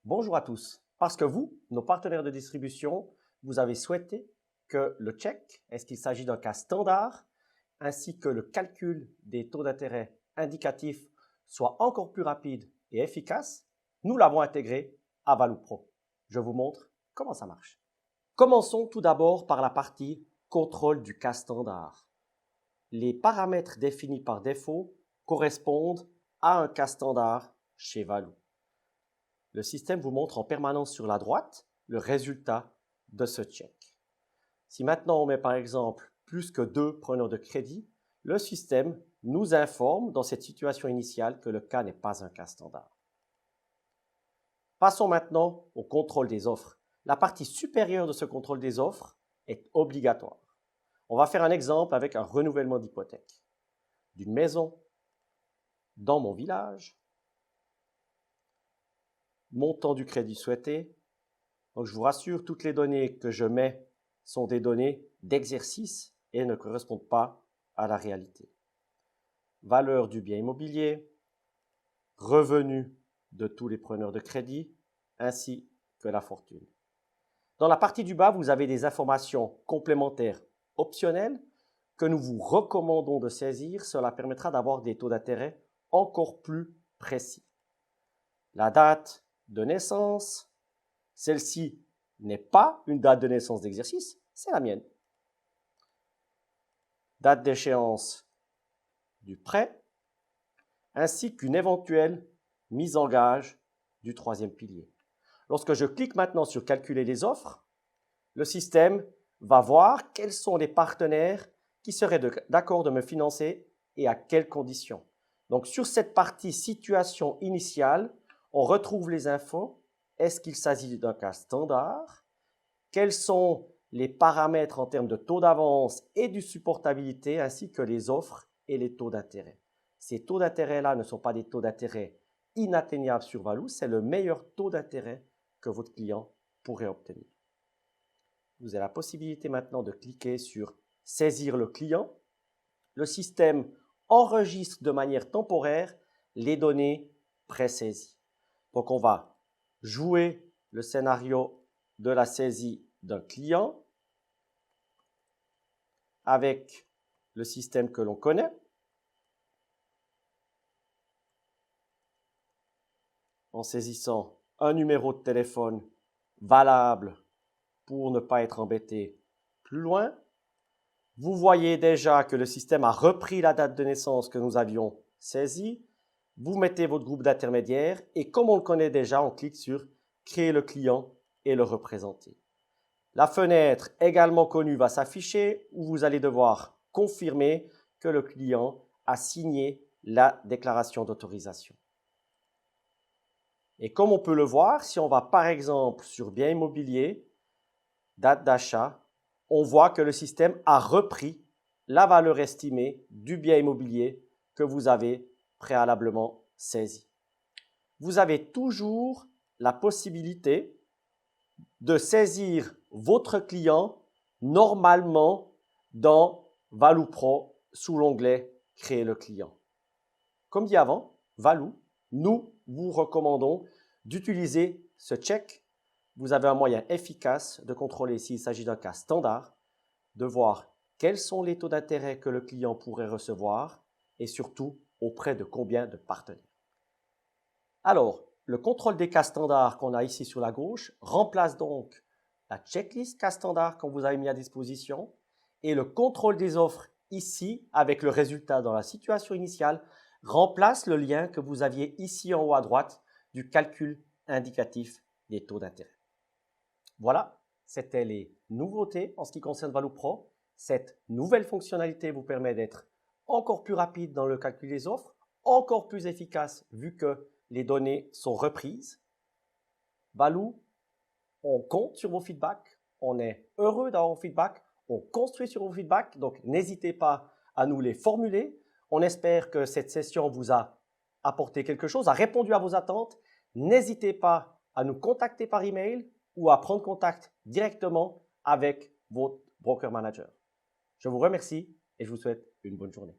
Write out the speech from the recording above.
Bonjour à tous. Parce que vous, nos partenaires de distribution, vous avez souhaité que le check, est-ce qu'il s'agit d'un cas standard, ainsi que le calcul des taux d'intérêt indicatifs soit encore plus rapide et efficace, nous l'avons intégré à ValuePro. Je vous montre comment ça marche. Commençons tout d'abord par la partie contrôle du cas standard. Les paramètres définis par défaut correspondent à un cas standard chez Value. Le système vous montre en permanence sur la droite le résultat de ce check. Si maintenant on met par exemple plus que 2 preneurs de crédit, le système nous informe dans cette situation initiale que le cas n'est pas un cas standard. Passons maintenant au contrôle des offres. La partie supérieure de ce contrôle des offres est obligatoire. On va faire un exemple avec un renouvellement d'hypothèque d'une maison dans mon village, montant du crédit souhaité. Donc, je vous rassure, toutes les données que je mets sont des données d'exercice et ne correspondent pas à la réalité. Valeur du bien immobilier, revenu de tous les preneurs de crédit, ainsi que la fortune. Dans la partie du bas, vous avez des informations complémentaires optionnelles que nous vous recommandons de saisir. Cela permettra d'avoir des taux d'intérêt encore plus précis. La date de naissance, celle-ci n'est pas une date de naissance d'exercice, c'est la mienne. Date d'échéance du prêt, ainsi qu'une éventuelle mise en gage du troisième pilier. Lorsque je clique maintenant sur calculer les offres, le système va voir quels sont les partenaires qui seraient d'accord de me financer et à quelles conditions. Donc sur cette partie situation initiale, on retrouve les infos. Est-ce qu'il s'agit d'un cas standard? Quels sont les paramètres en termes de taux d'avance et de supportabilité, ainsi que les offres et les taux d'intérêt. Ces taux d'intérêt-là ne sont pas des taux d'intérêt inatteignables sur Value, c'est le meilleur taux d'intérêt que votre client pourrait obtenir. Vous avez la possibilité maintenant de cliquer sur « Saisir le client ». Le système enregistre de manière temporaire les données pré-saisies. Donc, on va jouer le scénario de la saisie d'un client avec le système que l'on connaît. En saisissant un numéro de téléphone valable pour ne pas être embêté plus loin. Vous voyez déjà que le système a repris la date de naissance que nous avions saisie. Vous mettez votre groupe d'intermédiaires et comme on le connaît déjà, on clique sur « Créer le client » et le représenter. La fenêtre également connue va s'afficher où vous allez devoir confirmer que le client a signé la déclaration d'autorisation. Et comme on peut le voir, si on va par exemple sur bien immobilier, date d'achat, on voit que le système a repris la valeur estimée du bien immobilier que vous avez préalablement saisi. Vous avez toujours la possibilité de saisir votre client normalement dans ValuePro sous l'onglet « Créer le client ». Comme dit avant, Value, nous vous recommandons d'utiliser ce check. Vous avez un moyen efficace de contrôler s'il s'agit d'un cas standard, de voir quels sont les taux d'intérêt que le client pourrait recevoir et surtout auprès de combien de partenaires. Alors, le contrôle des cas standards qu'on a ici sur la gauche remplace donc la checklist cas standard qu'on vous avez mis à disposition et le contrôle des offres ici avec le résultat dans la situation initiale remplace le lien que vous aviez ici en haut à droite du calcul indicatif des taux d'intérêt. Voilà, c'était les nouveautés en ce qui concerne ValuePro. Cette nouvelle fonctionnalité vous permet d'être encore plus rapide dans le calcul des offres, encore plus efficace vu que les données sont reprises. Value, on compte sur vos feedbacks, on est heureux d'avoir vos feedbacks, on construit sur vos feedbacks, donc n'hésitez pas à nous les formuler. On espère que cette session vous a apporté quelque chose, a répondu à vos attentes. N'hésitez pas à nous contacter par email ou à prendre contact directement avec votre broker manager. Je vous remercie et je vous souhaite une bonne journée.